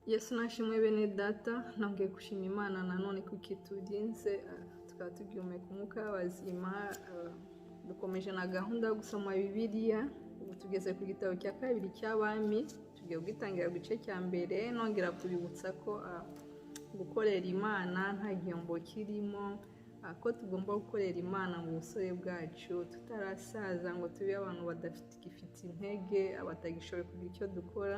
Yesu nashimwe bene data ntabwiye gushima Imana nanone kuko iturinze tukaba tugihumeka umwuka w'abazima. Dukomeje na gahunda yo gusoma Bibiliya. Ubu tugeze ku gitabo cya kabiri cy'Abami, tugiye gutangira ku gice cya mbere. Nongera kubibutsa ko gukorera Imana nta gihombo kirimo, ko tugomba gukorera Imana mu busore bwacu tutarasaza ngo tube abantu badafite intege, batagishoboye kugira icyo dukora.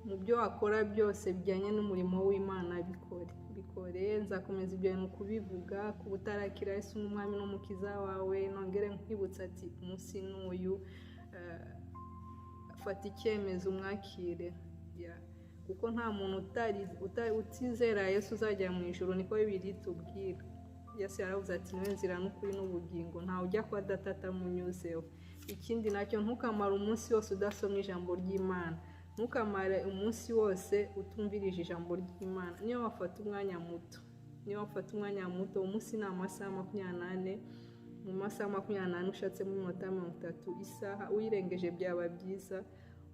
Mu byo wakora byose bijyanye n'umurimo w'Imana bikore. Nzakomeza ibyo bintu kubivuga ku butarakira Yesu nk'umwami n'umukiza wawe. Nongere nkwibutsa ati umunsi n'uyu, fata icyemezo umwakire, kuko nta muntu utizera Yesu uzajya mu ijuru, niko Bibiliya itubwira. Yesu yaravuze ati niwe nzira n'ukuri n'ubugingo, ntawe ujya kwa data atamunyuzeho. Ikindi nacyo, ntukamare umunsi wose udasomye ijambo ry'Imana. Ntukamare umunsi wose utumvirije ijambo ry'Imana. Niyo wafata umwanya muto, umunsi ni amasaha 24. Mu masaha 24 ushatsemo iminota 30, isaha uyirengeje byaba byiza.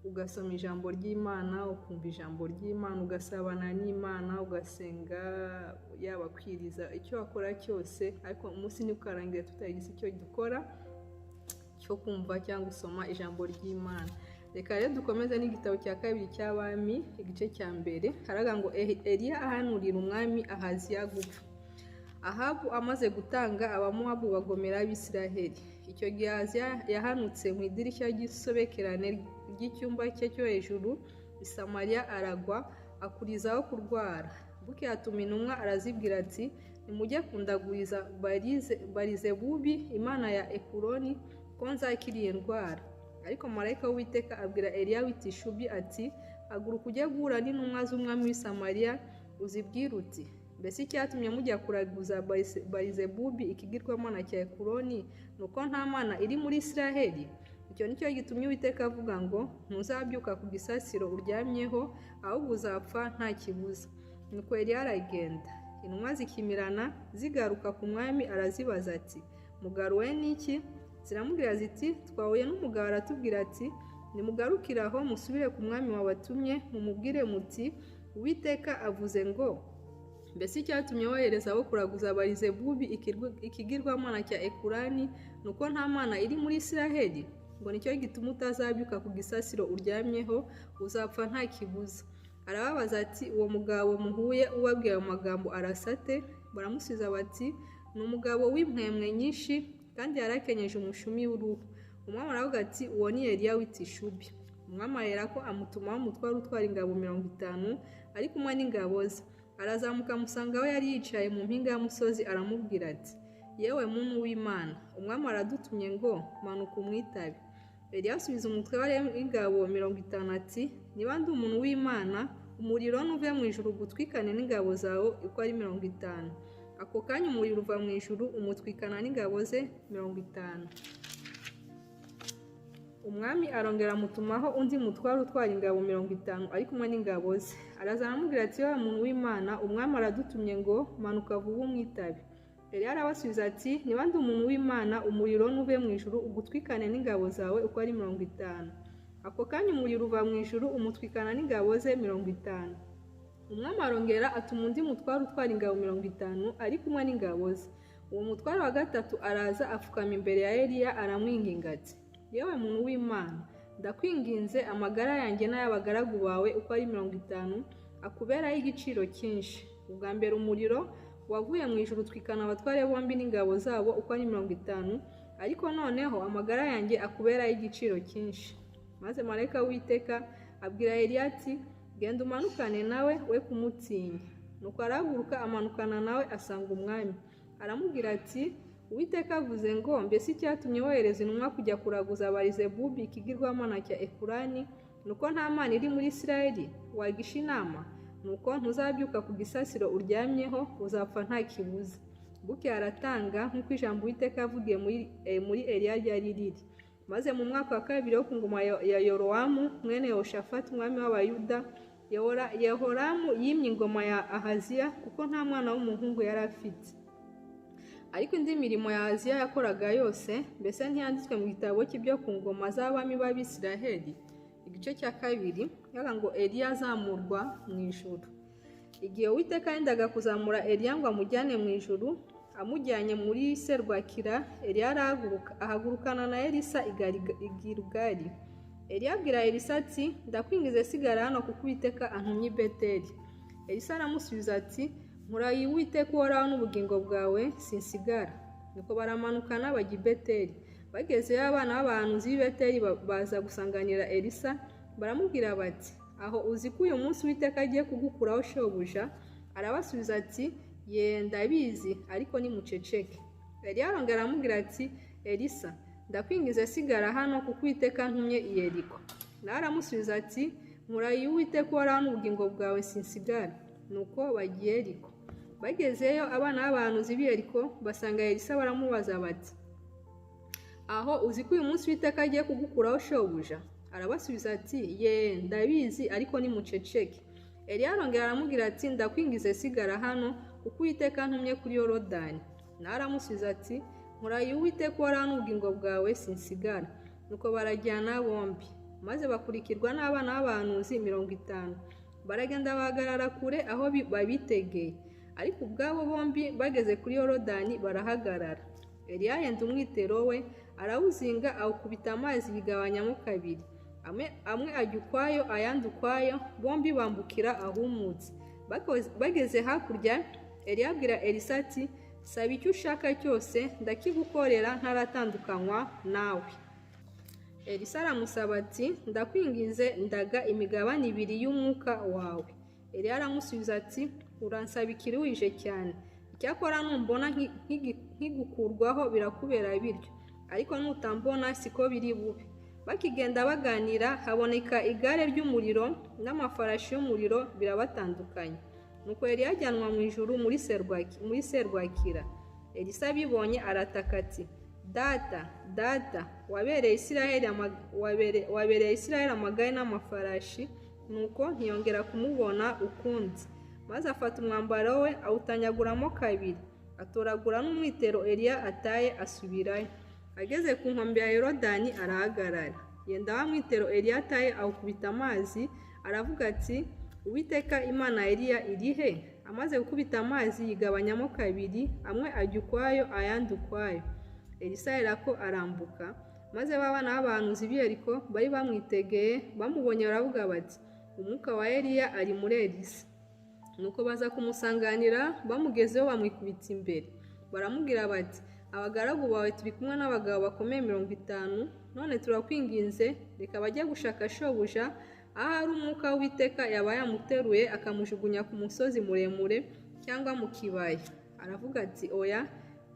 Ugasoma ijambo ry'Imana, ukumva ijambo ry'Imana, ugasabana n'Imana, ugasenga, yaba kwiriza, icyo wakora cyose. Ariko umunsi ntukarangire tutagize icyo dukora cyo kumva cyangwa gusoma ijambo ry'Imana. Reka rero dukomeze n'igitabo cya kabiri cy'Abami, igice cya mbere. Haravuga ngo Eliya ahanurira umwami Ahaziya gupfa. Ahabu amaze gutanga, Abamowabu bagomera Abisiraheli. Icyo gihe Ahaziya yahanutse mu idirishya ry'isobekerane ry'icyumba cye cyo hejuru i Samariya, aragwa akurizaho kurwara. Bukeye atuma intumwa arazibwira ati, nimujye kundaguriza Barizebubi imana ya Ekuroni ko nzakiriye ndwara. Ariko marayika w'Uwiteka abwira Eliya w'itishubi ati, haguruka ujye guhura n'intumwa z'umwami w'i Samariya, uzibwire uti, mbese icyatumye mujya kuraguza Barizebubi ikigirwamana cya Ekuroni ni uko nta mana iri muri Isiraheli? Icyo nicyo gitumye Uwiteka avuga ngo, ntuzabyuka ku gisasiro uryamyeho, ahubwo uzapfa nta kibuza. Nuko Eliya aragenda. Intumwa zikimirana zigaruka ku mwami, arazibaza ati, mugaruwe n'iki? Ziramubwira ziti, twahuye n'umugabo aratubwira ati, nimugarukire aho musubire ku mwami wabatumye, mumubwire muti, Uwiteka avuze ngo, mbese icyatumye wohereza abo kuraguza Barizebubi ikigirwamana cya Ekurani ni uko nta mana iri muri Isiraheli? Ngo nicyo gituma utazabyuka ku gisasiro uryamyeho, uzapfa nta kibuza. Arababaza ati, uwo mugabo muhuye ubabwira ayo magambo arasate? Baramusubiza bati, ni umugabo w'impwemwe nyinshi kandi yarakenyeje umushumi w'uruhu. Umwami aravuga ati, uwo ni Eliya w'itishubi. Umwami aherako amutumaho umutware utwara ingabo 50 ari kumwe n'ingabo ze. Arazamuka amusanga aho yari yicaye mu mpinga y'umusozi, aramubwira ati, yewe muntu w'Imana, umwami aradutumye ngo manuka umwitabe. Eliya asubiza umutware w'ingabo 50 ati, niba ndi umuntu w'Imana, umuriro nuve mu ijuru gutwikane n'ingabo zawe uko ari 50. Ako kanya umuriro uva mu ijuru umutwikana n'ingabo ze 50. Umwami arongera amutumaho undi mutware utwara ingabo 50 ari kumwe n'ingabo ze. Araza aramubwira ati, yewe muntu w'Imana, umwami aradutumye ngo manuka vuba umwitabe. Eliya arabasubiza ati, niba ndi umuntu w'Imana, umuriro nuve mu ijuru ugutwikane n'ingabo zawe uko ari 50. Ako kanya umuriro uva mu ijuru umutwikana n'ingabo ze 50. Umwami arongera atuma undi mutware utwara ingabo 50 ari kumwe n'ingabo ze. Uwo mutware wa gatatu araza apfukama imbere ya Eliya, aramwinginga ati, yewe muntu w'Imana, ndakwinginze amagara yanjye n'ay'abagaragu bawe uko ari 50 akuberaho igiciro cyinshi. Ubwa mbere umuriro wavuye mu ijuru utwikana abatware bombi n'ingabo zabo uko ari 50, ariko noneho amagara yanjye akuberaho igiciro cyinshi. Maze marayika w'Uwiteka abwira Eliya ati, genda umanukane nawe, we kumutinya. Nuko arahaguruka amanukana nawe asanga umwami. Aramubwira ati, Uwiteka avuze ngo, mbese icyatumye wohereza intumwa kujya kuraguza Barizebubi ikigirwamana cya Ekurani ni uko nta mana iri muri Isiraheli? Wagisha inama? Nuko ntuzabyuka ku gisasiro uryamyeho, uzapfa nta kibuza. Bukeye aratanga nk'uko ijambo Uwiteka yavugiye muri Eliya ryari riri. Maze mu mwaka wa kabiri wo ku ngoma ya Yorowamu mwene Yehoshafati umwami w'Abayuda, Yehoramu yimye ingoma ya Ahaziya kuko nta mwana w'umuhungu yari afite. Ariko indi mirimo ya Ahaziya yakoraga yose, mbese ntiyanditswe mu gitabo cy'ibyo ku ngoma z'abami b'Abisiraheli? Igice cya kabiri yaga ngo Eliya azamurwa mu ijuru. Igihe Uwiteka yendaga kuzamura Eliya ngo amujyane mu ijuru, amujyanye muri serwakira, Eliya ahagurukana na Elisa i Gilugali. Eliya abwira Elisa ati, ndakwingize sigara hano kuko Uwiteka antumye i Beteli. Elisa aramusubiza ati, nkurahiye Uwiteka uhoraho n'ubugingo bwawe sinsigara. Nuko baramanukana bajya i Beteli. Bagezeyo abana b'abahanuzi b'i Beteli baza gusanganira Elisa, baramubwira bati, aho uzi ko uyu munsi Uwiteka agiye kugukuraho shobuja? Arabasubiza ati, ye ndabizi, ariko nimuceceke. Eliya arongera aramubwira ati, Elisa, ndakwingize sigara hano kuko Uwiteka antumye i Yeriko. Nawe aramusubiza ati, nkurahiye Uwiteka uhoraho n'ubugingo bwawe sinsigara. Nuko bagiye Yeriko. Bagezeyo abana b'abahanuzi b'i Yeriko basanga Elisa, baramubaza bati, aho uzi ko uyu munsi Uwiteka agiye kugukuraho shobuja? Arabasubiza ati, ye ndabizi, ariko nimuceceke. Eliya arongera aramubwira ati, ndakwingize sigara hano kuko Uwiteka antumye kuri Yorodani. Nawe aramusubiza ati, nkurahiye Uwiteka uhoraho n'ubugingo bwawe sinsigara. Nuko barajyana bombi, maze bakurikirwa n'abana b'abahanuzi 50. Baragenda bahagarara kure aho babitegeye, ariko ubwabo bombi bageze kuri Yorodani barahagarara. Eliya yenda umwitero we, arawuzinga, awukubita amazi bigabanyamo kabiri. Amwe ajya ukwayo, ayandi ukwayo, bombi bambukira ahumutse. Bageze hakurya, Eliya abwira Elisa ati, saba icyo ushaka cyose ndakigukorera ntaratandukanywa nawe. Elisa aramusaba ati, ndakwingize ndaga imigabane 2 y'umwuka wawe. Eliya aramusubiza ati, uransaba ikiruhije cyane. Icyakora numbona nkigukurwaho birakubera bityo, ariko nutambona siko biri bube. Bakigenda baganira, haboneka igare ry'umuriro n'amafarashi y'umuriro birabatandukanye. Nuko Eliya ajyanwa mu ijuru muri serwakira. Elisa abibonye arataka ati, data, data, wabereye Isiraheli amagare n'amafarashi. Nuko ntiyongera kumubona ukundi. Maze afata umwambaro we awutanyaguramo kabiri, atoragura n'umwitero Eliya ataye asubirayo. Ageze ku nkombe ya Yorodani arahagarara. Yenda wa mwitero Eliya ataye awukubita amazi, aravuga ati, Uwiteka Imana Eliya irihe? Amaze gukubita amazi yigabanyamo kabiri, amwe ajya ukwayo, ayandi ukwayo. Elisa aherako arambuka, maze babana b'abahanuzi b'i Yeriko bari bamwitegeye, bamubonye baravuga bati, umwuka wa Eliya ari muri Elisa. Nuko baza kumusanganira, bamugezeho bamwikubita imbere. Baramubwira bati, abagaragu bawe turi kumwe n'abagabo bakomeye 50, none turakwinginze reka bajye gushaka shobuja, aho ari umwuka w'Uwiteka yaba yamuteruye akamujugunya ku musozi muremure cyangwa mu kibaya. Aravuga ati, oya,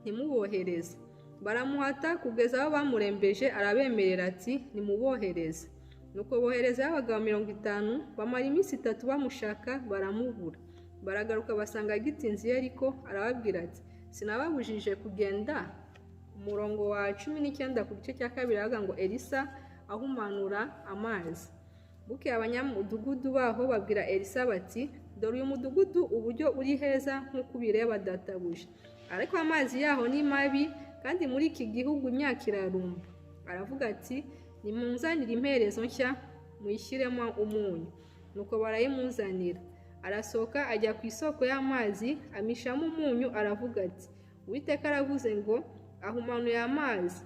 ntimubohereze. Baramuhata kugeza aho bamurembeje, arabemerera ati, nimubohereze. Nuko bohereza abagabo 50, bamara iminsi 3 bamushaka baramubura. Baragaruka basanga agitinze Yeriko, arababwira ati, sinababujije kugenda. Umurongo wa 19 ku gice cya kabiri avuga ngo Elisa ahumanura amazi. Buke abanyamudugudu baho babwira Elisa bati, dore uyu mudugudu uburyo uri heza nk'uko ubireba databuja, ariko amazi yaho ni mabi, kandi muri iki gihugu imyaka irarumba. Aravuga ati, nimunzanire imperezo nshya muyishyiremo umunyu. Nuko barayimuzanira. Arasohoka ajya ku isoko y'amazi, amishamo umunyu, aravuga ati, Uwiteka aravuze ngo ahumanuye amazi,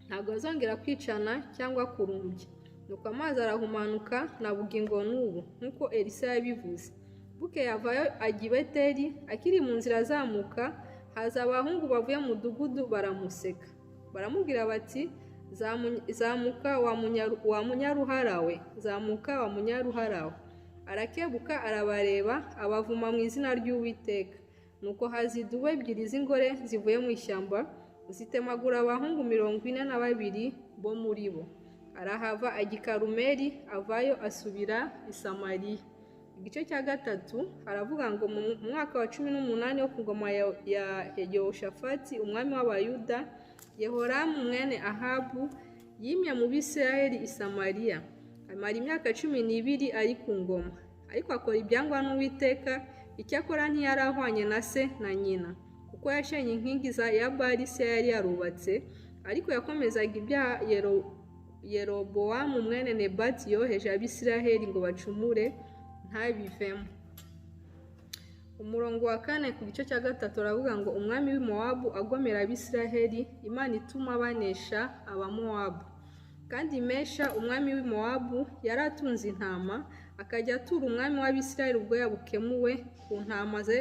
ntabwo azongera kwicana cyangwa kurumbya. Nuko amazi arahumanuka na bugingo n'ubu, nk'uko Elisa yabivuze. Buke yavayo ajya i Beteli, akiri mu nzira azamuka, haza abahungu bavuye mu mudugudu baramuseka. Baramubwira bati, zamuka wa munyaruhara we, zamuka wa munyaruhara we. Arakebuka arabareba, abavuma mu izina ry'Uwiteka. Nuko haza idubu 2 z'ingore zivuye mu ishyamba, zitemagura abahungu 42 bo muri bo. Arahava ajya i Karumeli, avayo asubira i Samariya. Igice cya 3 haravuga ngo mu mwaka wa 18 wo ku ngoma ya Yehoshafati umwami w'Abayuda, Yehoramu mwene Ahabu yimye mu Bisiraheli i Samariya. Amara imyaka 12 ari ku ngoma, ariko akora ibyangwa n'Uwiteka. Icyakora ntiyari ahwanye na se na nyina, kuko yashenye inkingi ya Bali se yari yarubatse, ariko yakomezaga ibyaha Yerobowamu mwene Nebati yoheje Abisiraheli ngo bacumure ntabivemo. Umurongo wa 4 ku gice cya 3 aravuga ngo umwami w'Imowabu agomera Abisiraheli, Imana ituma banesha Abamowabu. Kandi Mesha umwami w'Imowabu yari atunze intama, akajya atura umwami w'Abisiraheli ubwo yabukemuwe ku ntama ze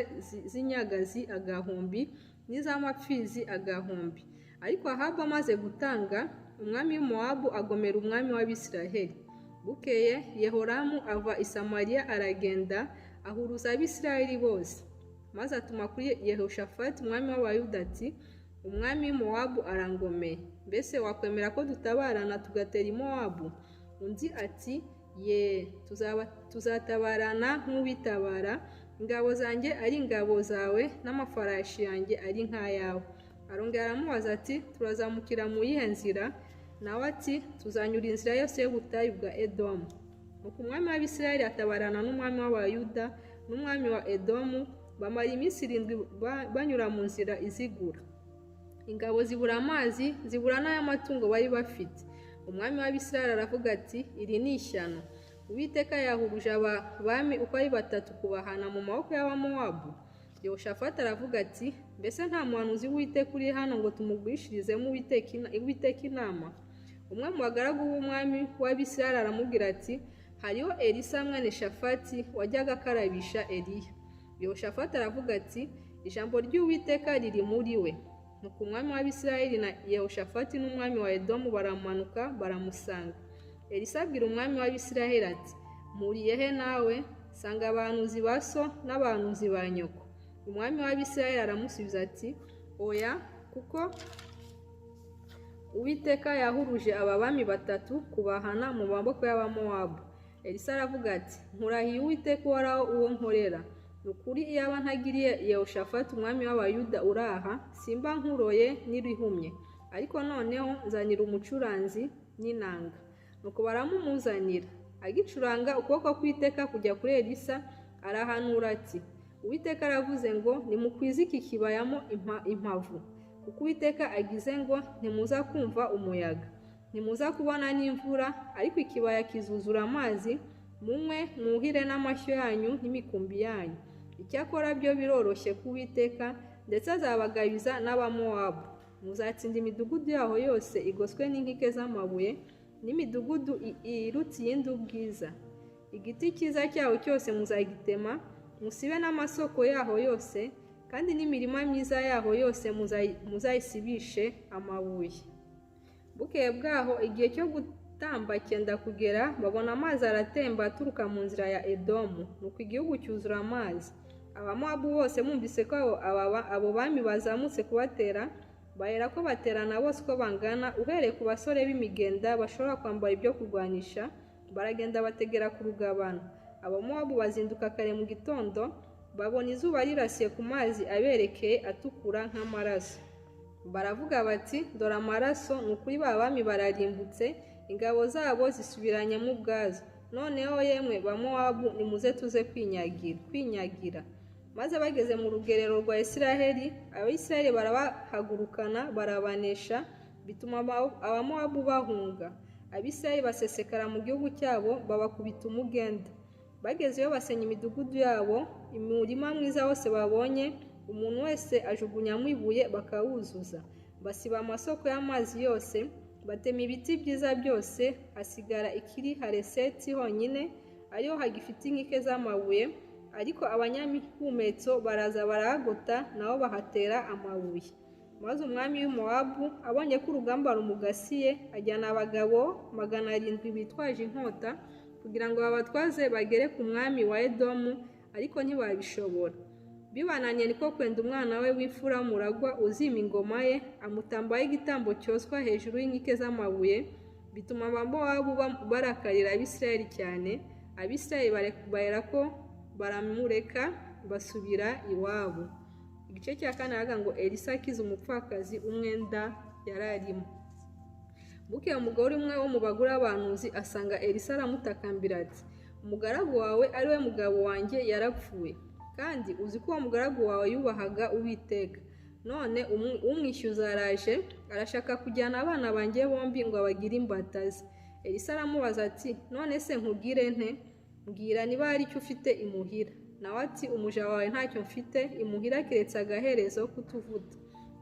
z'inyagazi agahumbi n'iz'amapfizi agahumbi. Ariko Ahabu amaze gutanga, umwami w'Imowabu agomera umwami w'Abisiraheli. Bukeye Yehoramu ava i Samariya aragenda ahuruza Abisiraheli bose, maze atuma kuri Yehoshafati umwami w'Abayuda ati, umwami w'Imowabu arangomeye, mbese wakwemera ko dutabarana tugatera Imowabu? Undi ati, ye, tuzatabarana nk'uwitabara, ingabo zanjye ari ingabo zawe n'amafarashi yanjye ari nk'ayawe. Arongera aramubaza ati, turazamukira mu yihe nzira? Nawe ati, tuzanyura inzira yose y'ubutayu bwa Edomu. Nuko umwami w'Abisiraheli atabarana n'umwami w'Abayuda n'umwami wa Edomu, bamara iminsi 7 banyura mu nzira izigura. Ingabo zibura amazi, zibura n'ay'amatungo bari bafite. Umwami w'Abisiraheli aravuga ati, iri ni ishyano. Uwiteka yahuruje abami uko ari 3 kubahana mu maboko y'Abamowabu. Yehoshafati aravuga ati, mbese nta muhanuzi w'Uwiteka uri hano ngo tumugwishirizemo Uwiteka inama? Umwe mu bagaragu b'umwami w'Abisiraheli aramubwira ati, hariho Elisa mwene Shafati wajyaga akarabisha Eliya. Yehoshafati aravuga ati, ijambo ry'Uwiteka riri muri we. Nuko umwami w'Abisiraheli na Yehoshafati n'umwami wa Edomu baramanuka baramusanga. Elisa abwira umwami w'Abisiraheli ati, mpuriye he nawe? Sanga abahanuzi ba so n'abahanuzi ba nyoko. Umwami w'Abisiraheli aramusubiza ati, oya, kuko Uwiteka yahuruje aba bami 3 kubahana mu maboko y'Abamowabu. Elisa aravuga ati, nkurahiye Uwiteka uhoraho uwo nkorera, nukuri iyaba ntagiriye Yehoshafati umwami w'Abayuda uraha, simba nkuroye n'irihumye. Ariko noneho nzanira umucuranzi n'inanga. Nuko baramumuzanira. Agicuranga, ukuboko kw'Uwiteka kujya kuri Elisa, arahanura ati, Uwiteka aravuze ngo nimukwize iki kibayamo impavu, kuko Uwiteka agize ngo ntimuza kumva umuyaga, ntimuza kubona n'imvura, ariko ikibaya kizuzura amazi, munywe mwuhire n'amashyo yanyu n'imikumbi yanyu. Icyakora byo biroroshye ku Uwiteka, ndetse azabagabiza n'Abamowabu. Muzatsinda imidugudu yaho yose igoswe n'inkike z'amabuye, n'imidugudu irutse iyindi ubwiza. Igiti cyiza cyaho cyose muzagitema, musibe n'amasoko yaho yose, kandi n'imirima myiza yaho yose muzayisibishe amabuye. Bukeye bwaho igihe cyo gutamba cyenda kugera, babona amazi aratemba aturuka mu nzira ya Edomu, nuko igihugu cyuzura amazi. Abamowabu bose bumvise ko abo bami bazamutse kubatera, bahera ko baterana bose uko bangana, uhereye ku basore b'imigenda bashobora kwambara ibyo kurwanisha, baragenda bategera ku rugabano. Abamowabu bazinduka kare mu gitondo, babona izuba rirasiye ku mazi aberekeye atukura nk'amaraso. Baravuga bati, dore amaraso, nukuri ba bami bararimbutse, ingabo zabo zisubiranyemo ubwazo. Noneho yemwe Bamowabu, nimuze tuze kwinyagira. Maze bageze mu rugerero rwa Isiraheli, Abisiraheli barabahagurukana barabanesha, bituma Abamowabu bahunga. Abisiraheli basesekara mu gihugu cyabo, babakubita umugenda. Bagezeyo basenya imidugudu yabo, imurima mwiza wose babonye, umuntu wese ajugunyamo ibuye bakawuzuza. Basiba amasoko y'amazi yose, batema ibiti byiza byose, hasigara ikiri Hareseti honyine, ariho hagifite inkike z'amabuye. Ariko abanyamihumetso baraza barahagota, nabo bahatera amabuye. Maze umwami w'Imowabu abonye ko urugamba rumugasiye, ajyana abagabo 700 bitwaje inkota, kugira ngo babatwaze bagere ku mwami wa Edomu, ariko ntibabishobora. Bibananye niko kwenda umwana we w'imfura muragwa uzima ingoma ye, amutambaho igitambo cyoswa hejuru y'inkike z'amabuye, bituma Abamowabu barakarira Abisiraheli cyane. Abisiraheli bahera ko baramureka basubira iwabo. Igice cya 4 aravuga ngo Elisa akiza umupfakazi umwenda yararimo. Bukeye umugore umwe wo mu bagore b'abahanuzi asanga Elisa aramutakambira ati, umugaragu wawe ari we mugabo wanjye yarapfuye, kandi uzi ko uwo mugaragu wawe yubahaga Uwiteka. None umwishyuza araje, arashaka kujyana abana banjye bombi ngo abagire imbata ze. Elisa aramubaza ati none se nkubwire nte? Mbwira niba hari icyo ufite imuhira. Nawe ati umuja wawe ntacyo mfite imuhira keretse agaherezo k'utuvuta.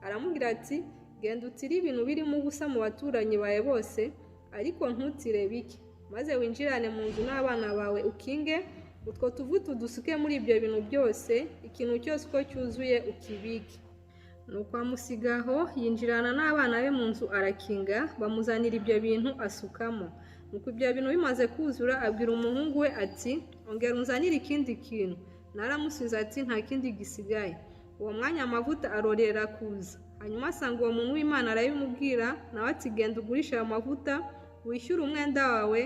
Aramubwira ati genda utire ibintu birimo ubusa mu baturanyi bawe bose, ariko ntutire bike, maze winjirane mu nzu n'abana bawe ukinge utwo tuvuta udusuke muri ibyo bintu byose, ikintu cyose uko cyuzuye ukibike. Nuko amusigaho yinjirana n'abana be mu nzu arakinga, bamuzanira ibyo bintu asukamo. Nuko ibyo bintu bimaze kuzura abwira umuhungu we ati ongera unzanire ikindi kintu. Naramusubiza ati nta kindi gisigaye. Uwo mwanya amavuta arorera kuza. Hanyuma asanga uwo muntu w'Imana arabimubwira, nawe ati genda ugurisha ayo mavuta wishyure umwenda wawe,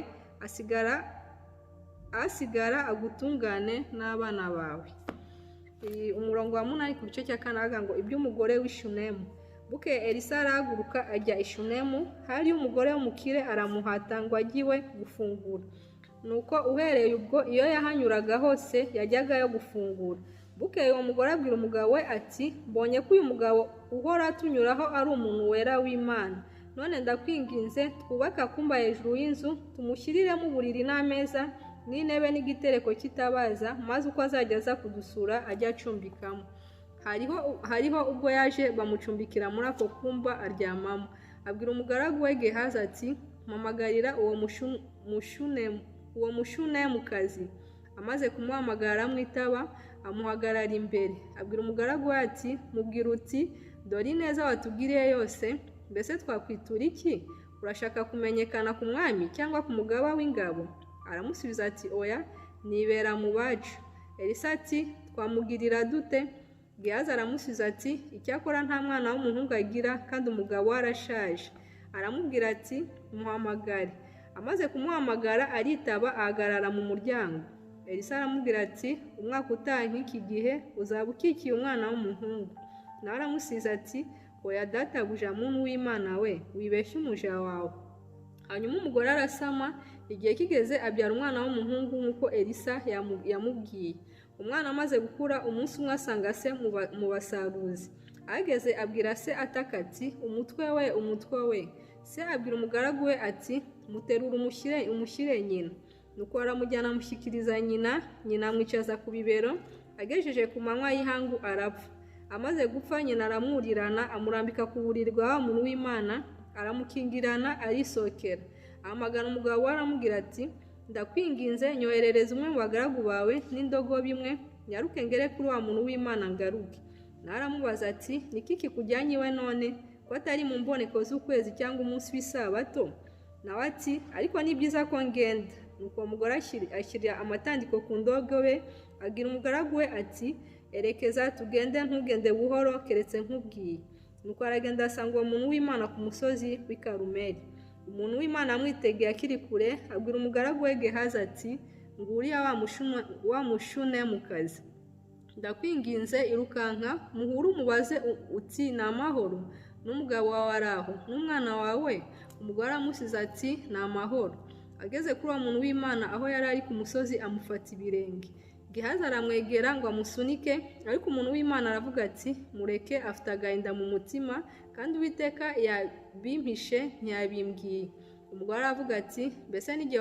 asigara agutungane n'abana bawe. Umurongo wa 8 ku gice cya 4 avuga ngo iby'umugore w'Ishunemu. Bukeye Elisa arahaguruka ajya i Shunemu, hariyo umugore w'umukire aramuhata ngo ajye iwe gufungura. Nuko uhereye ubwo iyo yahanyuraga hose yajyagayo gufungura. Bukeye uwo mugore abwira umugabo we ati mbonye ko uyu mugabo uhora atunyuraho ari umuntu wera w'Imana. None ndakwinginze twubake akumba hejuru y'inzu, tumushyiriremo uburiri n'ameza n'intebe n'igitereko cy'itabaza, maze uko azajya aza kudusura ajya acumbikamo. Hariho ubwo yaje bamucumbikira muri ako kumba aryamamo. Abwira umugaragu we Gehazi ati mpamagarira uwo mushunemukazi. Amaze kumuhamagara aramwitaba, amuhagarara imbere. Abwira umugaragu we ati mubwira uti dore ineza watubwiriye yose, mbese twakwitura iki? Urashaka kumenyekana ku mwami cyangwa ku mugaba w'ingabo? Aramusubiza ati oya, nibera mu bacu. Elisa ati twamugirira dute? Gehazi aramusubiza ati icyakora nta mwana w'umuhungu agira, kandi umugabo we arashaje. Aramubwira ati muhamagare. Amaze kumuhamagara aritaba, ahagarara mu muryango. Elisa aramubwira ati umwaka utaha nk'iki gihe uzaba ukikiye umwana w'umuhungu. Nawe aramusubiza ati oya databuja muntu w'Imana we, wibeshye umuja wawe. Hanyuma umugore arasama, igihe kigeze abyara umwana w'umuhungu nk'uko Elisa yamubwiye. Umwana amaze gukura, umunsi umwe asanga se mu basaruzi. Ageze abwira se ataka ati umutwe we. Se abwira umugaragu we ati muterura umushyire nyina. Nuko aramujyana amushyikiriza nyina amwicaza ku bibero. Agejeje ku manywa y'ihangu arapfa. Amaze gupfa nyina aramwurirana, amurambika ku buriri bwa wa muntu w'Imana, aramukingirana arisokera. Ahamagara umugabo we aramubwira ati ndakwinginze nyoherereza umwe mu bagaragu bawe n'indogobe imwe, nyaruke ngere kuri wa muntu w'Imana ngaruke. Nawe aramubaza ati niki kikujyanye iwe none, ko atari mu mboneko z'ukwezi cyangwa umunsi w'isabato? Nawe ati ariko ni byiza ko ngenda. Nuko umugore ashyira amatandiko ku ndogobe, abwira umugaragu we ati erekeza tugende, ntugende buhoro keretse nkubwiye. Nuko aragenda asanga uwo muntu w'Imana ku musozi w'i Karumeli. Umuntu w'Imana amwitegeye akiri kure, abwira umugaragu we Gehazi ati nguriya wa mushunemukazi. Ndakwinginze irukanka muhure umubaze uti ni amahoro, n'umugabo wawe ari aho, n'umwana wawe? Umugore aramusize ati ni amahoro. Ageze kuri uwo muntu w'Imana aho yari ari ku musozi amufata ibirenge. Gehazi aramwegera ngo amusunike, ariko umuntu w'Imana aravuga ati mureke, afite agahinda mu mutima, kandi Uwiteka yabimpishe ntiyabimbwiye. Umugore aravuga ati mbese n'igihe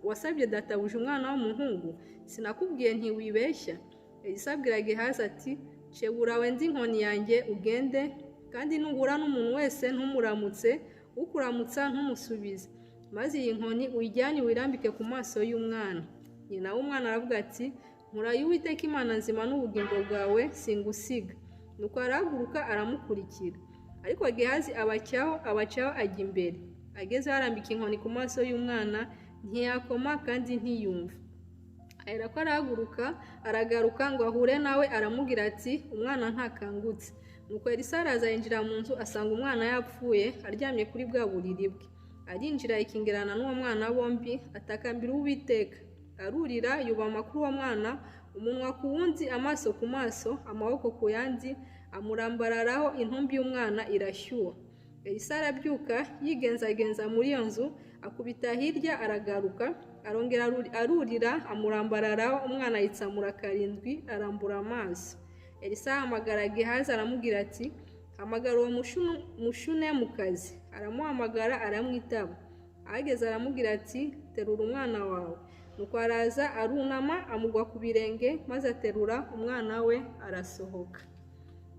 wasabye databuja umwana w'umuhungu, sinakubwiye ntiwibeshya? Elisa abwira Gehazi ati shebura wende inkoni yanjye ugende, kandi nuhura n'umuntu wese ntumuramutse, ukuramutsa ntumusubize, maze iyi nkoni uyijyane wirambike ku maso y'umwana. Nyina w'umwana aravuga ati nkuraye Uwiteka Imana nzima n'ubugingo bwawe singusiga. Nuko arahaguruka aramukurikira, ariko Gehazi abacaho ajya imbere. Ageze arambika inkoni ku maso y'umwana, ntiyakoma kandi ntiyumva. Aherako arahaguruka aragaruka ngo ahure nawe, aramubwira ati umwana ntakangutse. Nuko Elisa araza yinjira mu nzu, asanga umwana yapfuye aryamye kuri bwa buriri bwe. Arinjira yikingirana n'uwo mwana bombi, atakambira Uwiteka. Arurira yubama kuri uwo mwana, umunwa ku wundi, amaso ku maso, amaboko ku yandi, amurambararaho, intumbi y'umwana irashyuha. Elisa arabyuka yigenzagenza muri iyo nzu, akubita hirya aragaruka, arongera arurira amurambararaho, umwana yitsamura karindwi, arambura amaso. Elisa ahamagara Gehazi aramubwira ati hamagara uwo mushunemukazi. Aramuhamagara aramwitaba. ahageze aramubwira ati terura umwana wawe. Nuko araza arunama amugwa ku birenge maze aterura umwana we arasohoka.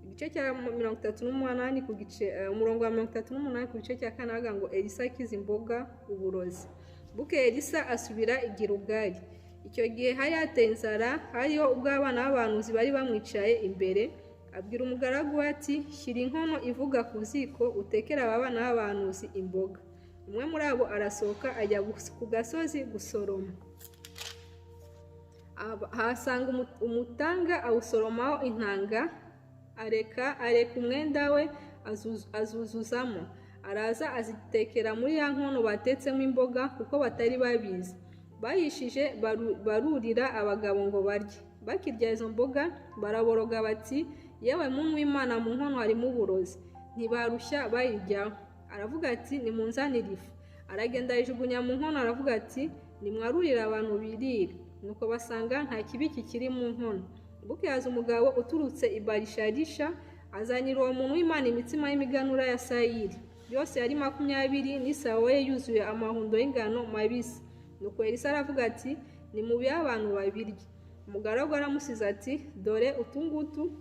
Igice cya 38 ku gice umurongo wa 38 ku gice cya 4 avuga ngo Elisa akiza imboga uburozi. Bukeye Elisa asubira i Gilugali. Icyo gihe hari hateye inzara, hariho ubwo abana b'abahanuzi bari bamwicaye imbere. Abwira umugaragu ati shyira inkono ivuga ku ziko utekera aba bana b'abahanuzi imboga. Umwe muri abo arasohoka ajya ku gasozi gusoroma. Ahasanga umutanga awusoromaho intanga, areka umwenda we azuzuzamo. Araza azitekera muri ya nkono batetsemo imboga kuko batari babizi. Bayishije barurira abagabo ngo barye. Bakirya izo mboga baraboroga bati yewe muntu w'Imana mu nkono harimo uburozi. Ntibarushya bayiryaho. Aravuga ati nimunzanire ifu. Aragenda yijugunya mu nkono aravuga ati nimwarurira abantu birire. Nuko basanga nta kibi kikiri mu nkono. Bukeye haza umugabo uturutse i Barisharisha azanira uwo muntu w'Imana imitsima y'imiganura ya sayiri. Yose yari 20 n'isaho ye yuzuye amahundo y'ingano mabisi. Nuko Elisa aravuga ati nimubihe abantu babirye. Umugaragu aramusize ati dore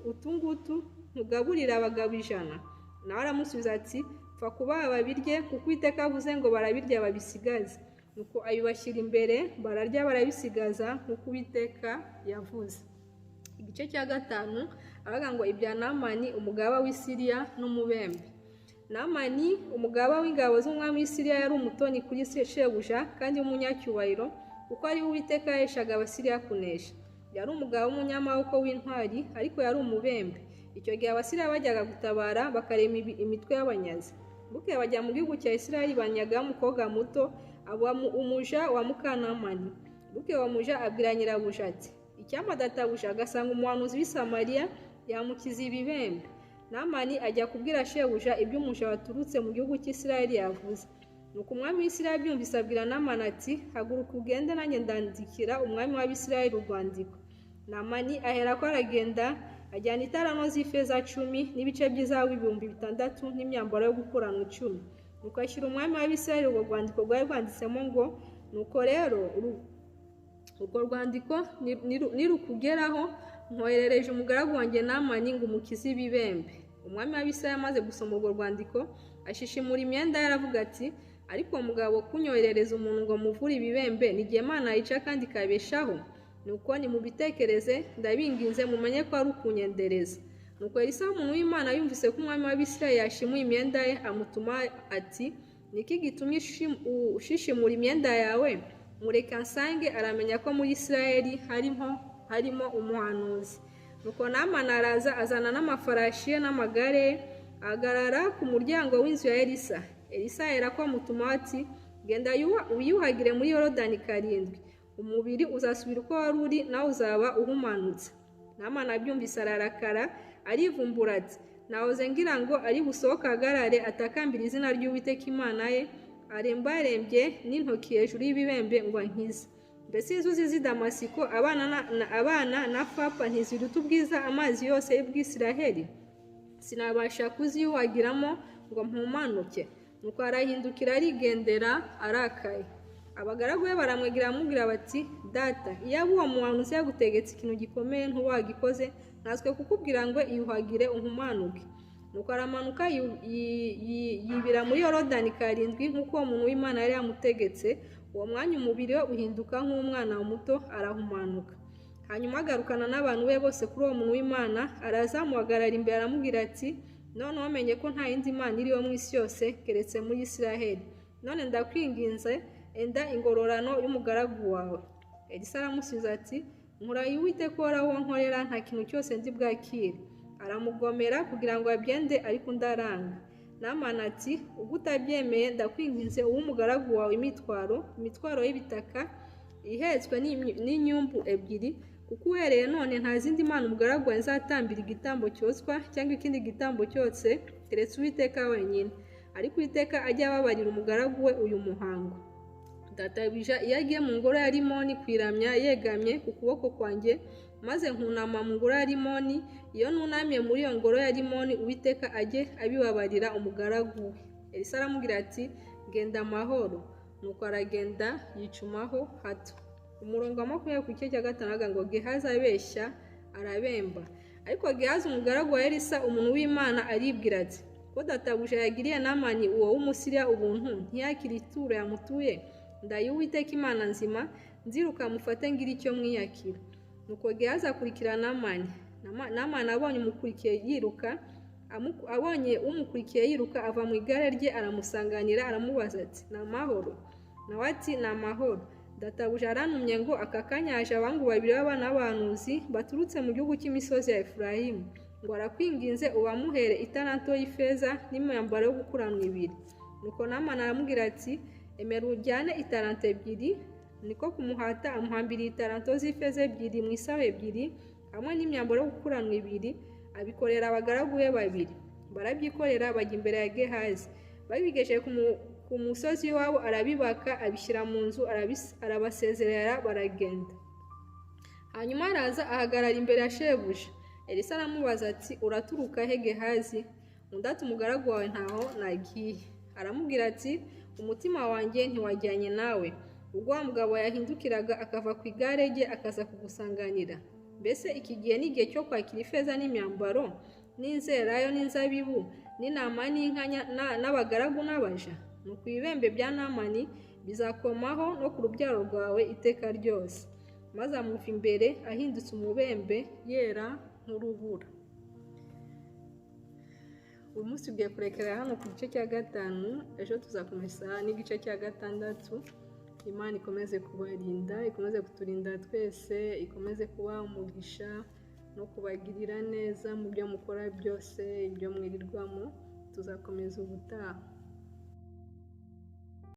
utungutu ntugaburira abagabo 100. Nawe aramusubiza ati pfa kubaha babirye kuko Uwiteka avuze ngo barabirya babisigaze. Nuko ayibashyira imbere bararya barabisigaza nk'uko Uwiteka yavuze. Igice cya 5 avuga ngo ibya Namani umugaba w'i Siriya n'umubembe. Namani umugaba w'ingabo z'umwami w'i Siriya yari umutoni kuri shebuja kandi w'umunyacyubahiro kuko ari Uwiteka yaheshaga Abasiriya kunesha. Yari umugabo w'umunyamaboko w'intwari ariko yari umubembe. Icyo gihe Abasiriya bajyaga gutabara bakarema imitwe y'abanyazi. Bukeye bajya mu gihugu cya Isirayeli banyaga umukobwa muto aba umuja wa Mukanamani. Bukeye wa muja abwira nyirabuja ati icyampa databuja agasanga umuhanuzi w'i Samariya yamukiza ibibembe. Namani ajya kubwira shebuja ibyo umuja waturutse mu gihugu cy'Isirayeli yavuze. Nuko umwami w'Isirayeli byumvise abwira Namani ati haguruka ugende nanjye ndandikira umwami w'Abisirayeli urwandiko. Namani aherako aragenda ajyana itarano z'ifeza 10 n'ibice by'izahabu 6,000 n'imyambaro yo gukorana 10. Nuko ashyira umwami w'Abisirayeli urwo rwandiko rwari rwanditsemo ngo nuko rero urwo rwandiko nirukugeraho nkoherereje umugaragu wanjye Namani ngo umukize ibibembe. Umwami w'Abisirayeli amaze gusoma urwo rwandiko ashishimura imyenda ye aravuga ati ariko umugabo kunyoherereza umuntu ngo muvure ibibembe n'igihe Imana yica kandi kabeshaho. Nuko nimubitekereze ndabinginze mumenye ko ari ukunyendereza. Nuko Elisa umuntu w'Imana yumvise ko umwami w'Abisirayeli yashimuye imyenda ye amutuma ati niki gitumye ushishimura imyenda yawe? Mureka nsange aramenya ko muri Isirayeli harimo umuhanuzi. Nuko Namani araza azana n'amafarashi ye n'amagare ahagarara ku muryango w'inzu ya Elisa. Elisa aherako amutuma ati genda wiyuhagire muri Yorodani 7, umubiri uzasubira uko wari uri nawe uzaba uhumanutse. Namani abyumvise ararakara arivumbura ati nahoze ngira ngo ari busohoka ahagarare atakambira izina ry'Uwiteka Imana ye arembarembye n'intoki hejuru y'ibibembe ngo ankize. Mbese inzuzi z'i Damasiko abana na Fapa ntiziruta ubwiza amazi yose y'Ubwisiraheli? Sinabasha kuziyuhagiramo ngo mpumanuke. Nuko arahindukira arigendera arakaye. Abagaragu be baramwegera bamubwira bati data iyaba uwo muhanuzi yagutegetse ikintu gikomeye ntuwagikoze natwe kukubwira ngo iyuhagire uhumanuke. Nuko aramanuka yibira muri Yorodani 7 nk'uko uwo muntu w'Imana yari yamutegetse. Uwo mwanya umubiri we uhinduka nk'umwana muto arahumanuka. Hanyuma agarukana n'abantu be bose kuri uwo muntu w'Imana arazamuhagarara imbere aramubwira ati none wamenye ko nta yindi Mana iriho mu isi yose keretse muri Isiraheli. None ndakwinginze enda ingororano y'umugaragu wawe. Elisa aramusubiza ati nkurahiye Uwiteka uhoraho nkorera nta kintu cyose ndi bwakire. Aramugomera kugira ngo abyende ariko ndaranga. Namani ati ubwo utabyemeye ndakwinginze uw'umugaragu wawe imitwaro y'ibitaka ihetswe n'inyumbu 2 kuko uhereye none nta zindi Mana umugaragu wawe nzatambira igitambo cyoswa cyangwa ikindi gitambo cyose keretse Uwiteka wenyine. Ariko Uwiteka ajya ababarira umugaragu we uyu muhango. Databuja iyo agiye mu ngoro ya Rimoni kwiramya yegamye ku kuboko kwanjye maze nkunama mu ngoro ya Rimoni, iyo nunamye muri iyo ngoro ya Rimoni Uwiteka ajye abibabarira umugaragu we. Elisa aramubwira ati genda amahoro. nuko aragenda yicumaho hato. Umurongo wa 20 ku gice cya 5 ngo Gehazi abeshya arabemba. Ariko Gehazi umugaragu wa Elisa umuntu w'Imana aribwira ati ko databuja yagiriye Namani uwo w'Umusiriya ubuntu ntiyakira ituro yamutuye, ndaye Uwiteka Imana nzima nziruka mufate ngira icyo mwiyakira. Nuko Gehazi akurikira Namani. Namani abonye umukurikiye yiruka ava mu igare rye aramusanganira aramubaza ati ni amahoro? Nawe ati ni amahoro, databuja arantumye ngo aka kanya haje abangu 2 b'abana b'abahanuzi baturutse mu gihugu cy'imisozi ya Efurayimu, ngo arakwinginze ubamuhere italanto y'ifeza n'imyambaro yo gukuranwa 2. Nuko Namani aramubwira ati emera ujyane italanto 2. Niko kumuhata amuhambiriye italanto z'ifeza 2 mu isaho 2 hamwe n'imyambaro yo gukuranwa 2, abikorera abagaragu be 2. Barabyikorera bajya imbere ya Gehazi. Babigejeje ku musozi wabo arabibaka abishyira mu nzu arabasezerera baragenda. Hanyuma araza ahagarara imbere ya shebuja. Elisa aramubaza ati uraturuka he Gehazi? Undi ati umugaragu wawe ntaho nagiye. Aramubwira ati umutima wanjye ntiwajyanye nawe. Ubwo wa mugabo yahindukiraga akava ku igare rye akaza kugusanganira. Mbese iki gihe ni igihe cyo kwakira ifeza n'imyambaro n'inzerayo n'inzabibu n'intama n'inka n'abagaragu n'abaja? Nuko ibibembe bya Namani bizakomaho no ku rubyaro rwawe iteka ryose. Maze amuva imbere ahindutse umubembe yera nk'urubura. Uyu munsi tugiye kurekerera hano ku gice cya 5, ejo tuzakomeza n'igice cya 6. Imana ikomeze kubarinda, ikomeze kuturinda twese, ikomeze kuba umugisha no kubagirira neza mu byo mukora byose, ibyo mwirirwamo. Tuzakomeza ubutaha.